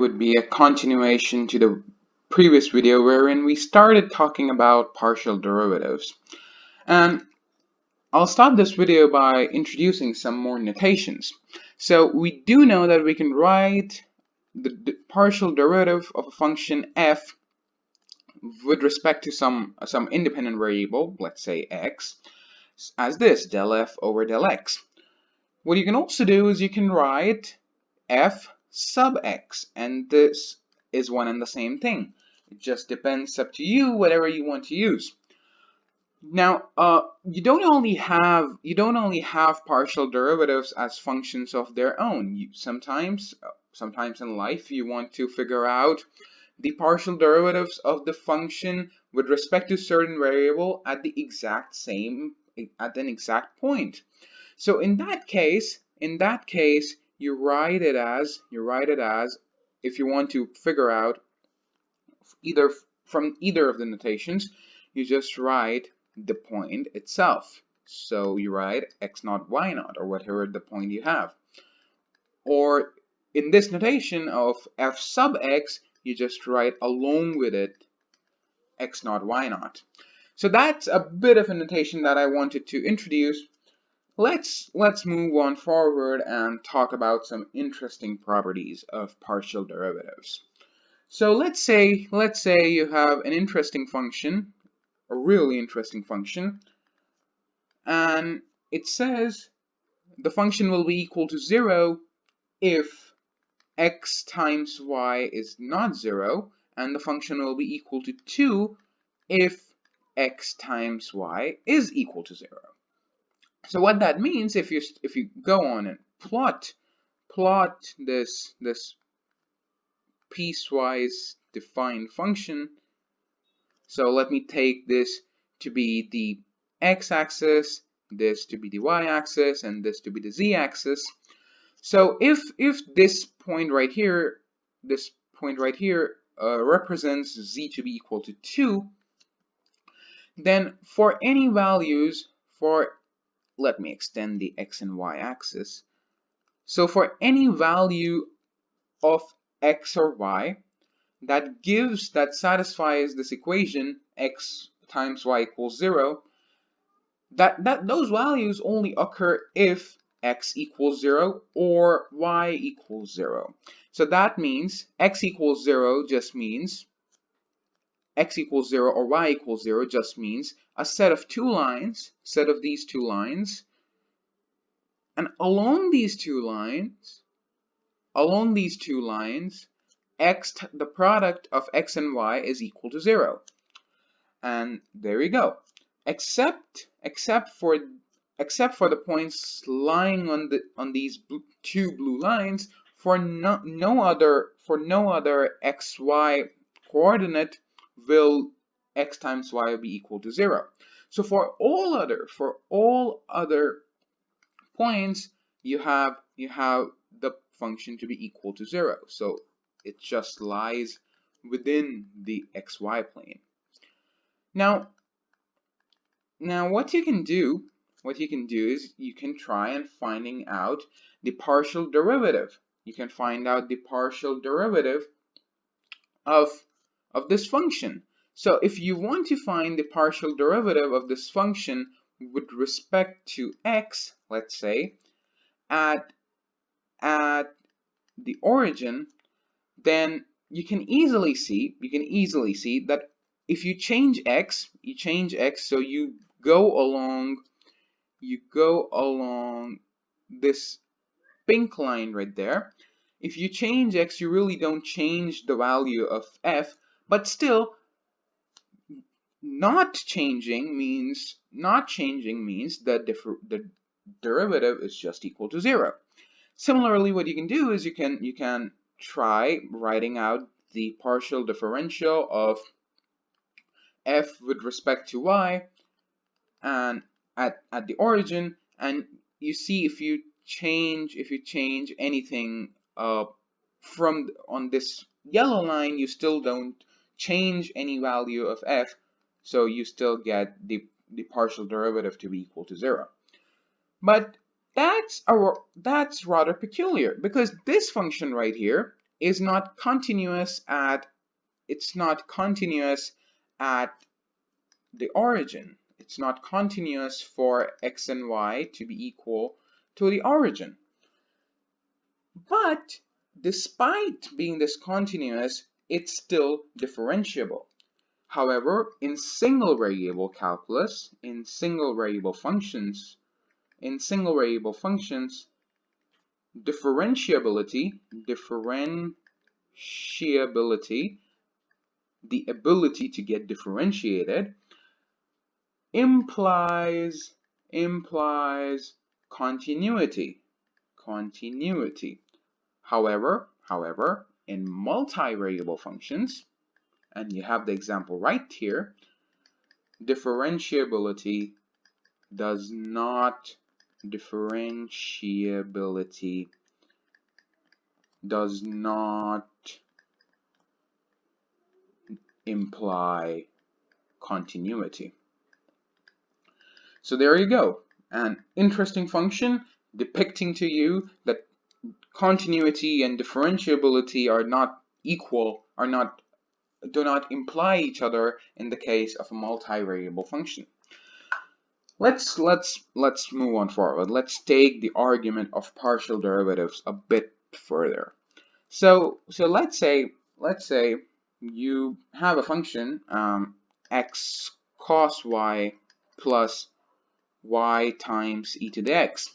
would be a continuation to the previous video wherein we started talking about partial derivatives. And I'll start this video by introducing some more notations. So we do know that we can write the partial derivative of a function f with respect to some independent variable, let's say x, as this, del f over del x. What you can also do is you can write f sub x, and this is one and the same thing. It just depends, up to you, whatever you want to use. Now, you don't only have partial derivatives as functions of their own. Sometimes in life you want to figure out the partial derivatives of the function with respect to certain variable at an exact point. So in that case, you write it as, if you want to figure out from either of the notations, you just write the point itself. So you write x naught, y naught, or whatever the point you have. Or in this notation of f sub x, you just write along with it x naught, y naught. So that's a bit of a notation that I wanted to introduce. Let's move on forward and talk about some interesting properties of partial derivatives. So let's say you have an interesting function, a really interesting function, and it says the function will be equal to 0 if x times y is not 0, and the function will be equal to 2 if x times y is equal to 0. So what that means, if you go on and plot this piecewise defined function. So let me take this to be the x-axis, this to be the y-axis, and this to be the z-axis. So if this point right here represents z to be equal to 2, then for any values let me extend the x and y axis. So for any value of x or y that satisfies this equation, x times y equals 0, those values only occur if x equals 0 or y equals 0. So that means x equals 0 just means x equals 0 or y equals 0 just means a set of these two lines, and along these two lines, the product of x and y is equal to 0. And there you go. Except for the points lying on these two blue lines, for no other xy coordinate will x times y be equal to 0. So for all other points, you have the function to be equal to 0. So it just lies within the xy plane. Now what you can do is you can try and finding out the partial derivative. You can find out the partial derivative of this function. So if you want to find the partial derivative of this function with respect to x, let's say, at the origin, then you can easily see that if you change x, so you go along this pink line right there. If you change x, you really don't change the value of f, but still not changing means that the derivative is just equal to 0. Similarly, what you can do is you can try writing out the partial differential of f with respect to y and at the origin, and you see if you change anything from on this yellow line, you still don't change any value of f, so you still get the partial derivative to be equal to 0. But that's rather peculiar, because this function right here is not continuous at the origin. It's not continuous for x and y to be equal to the origin. But despite being discontinuous, it's still differentiable. However, in single variable calculus, in single variable functions, differentiability, the ability to get differentiated, implies continuity. However, in multivariable functions, and you have the example right here, differentiability does not imply continuity. So there you go, an interesting function depicting to you that continuity and differentiability are not equal, do not imply each other in the case of a multivariable function. Let's move on forward. Let's take the argument of partial derivatives a bit further. So let's say you have a function x cos y plus y times e to the x.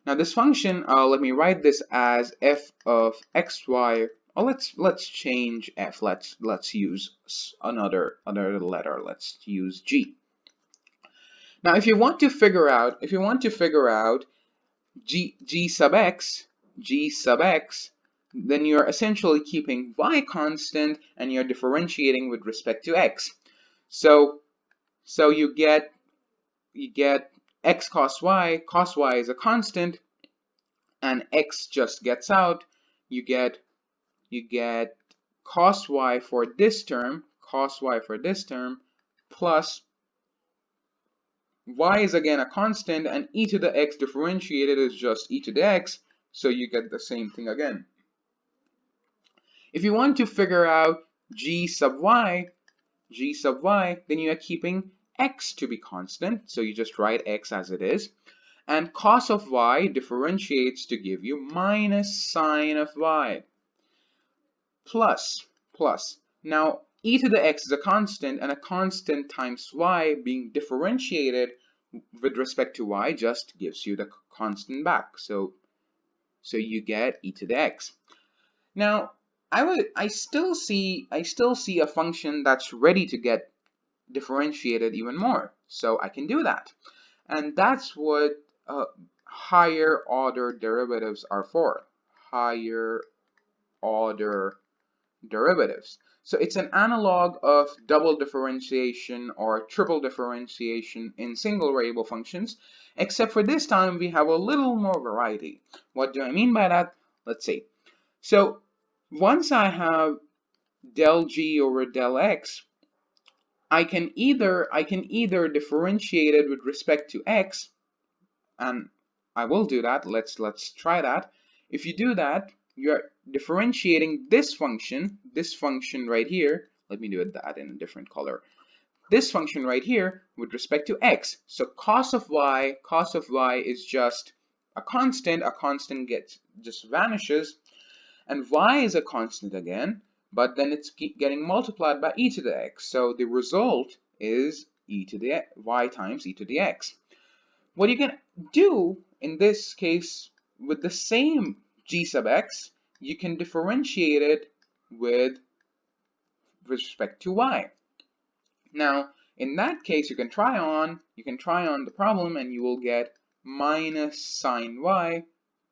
Now this function, let me write this as f of xy. Oh, let's change f. Let's use another letter. Let's use g. Now, if you want to figure out g sub x, then you're essentially keeping y constant and you're differentiating with respect to x. So you get x cos y is a constant, and x just gets out. You get cos y for this term, plus y is again a constant, and e to the x differentiated is just e to the x, so you get the same thing again. If you want to figure out g sub y, then you are keeping x to be constant, so you just write x as it is, and cos of y differentiates to give you minus sine of y, plus. Now, e to the x is a constant, and a constant times y being differentiated with respect to y just gives you the constant back. So you get e to the x. Now, I still see a function that's ready to get differentiated even more. So I can do that. And that's what higher order derivatives are for. Higher order derivatives. So it's an analog of double differentiation or triple differentiation in single variable functions, except for this time we have a little more variety. What do I mean by that? Let's see. So once I have del g over del x, I can either differentiate it with respect to x, and I will do that. Let's try that. If you do that, you're differentiating this function right here. Let me do that in a different color. This function right here with respect to x. So cos of y is just a constant. A constant just vanishes, and y is a constant again, but then it's getting multiplied by e to the x. So the result is e to the y times e to the x. What you can do in this case with the same g sub x, you can differentiate it with respect to y. Now, in that case, you can try on the problem, and you will get minus sine y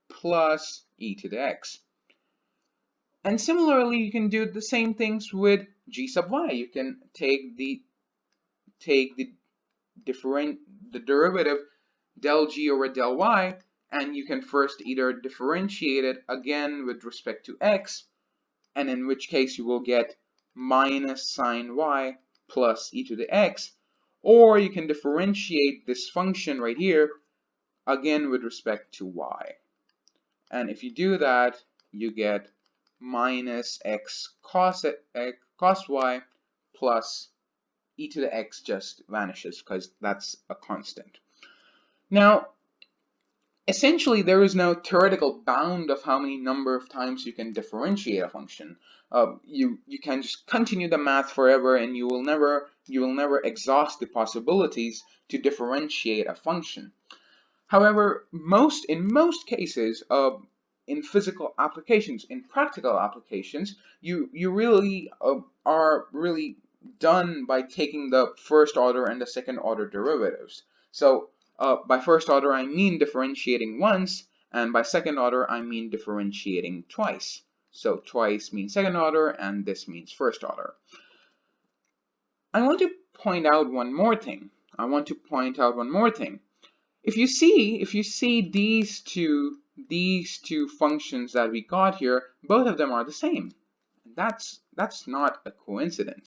plus e to the x. And similarly, you can do the same things with g sub y. You can take the derivative del g over del y, and you can first either differentiate it again with respect to x, and in which case you will get minus sine y plus e to the x, or you can differentiate this function right here again with respect to y. And if you do that, you get minus x cos y plus e to the x just vanishes because that's a constant. Now, essentially, there is no theoretical bound of how many number of times you can differentiate a function. You can just continue the math forever, and you will never exhaust the possibilities to differentiate a function. However, in most cases, in physical applications, in practical applications, you really are really done by taking the first order and the second order derivatives. So by first order, I mean differentiating once, and by second order, I mean differentiating twice. So twice means second order, and this means first order. I want to point out one more thing. If you see these two functions that we got here, both of them are the same. That's not a coincidence.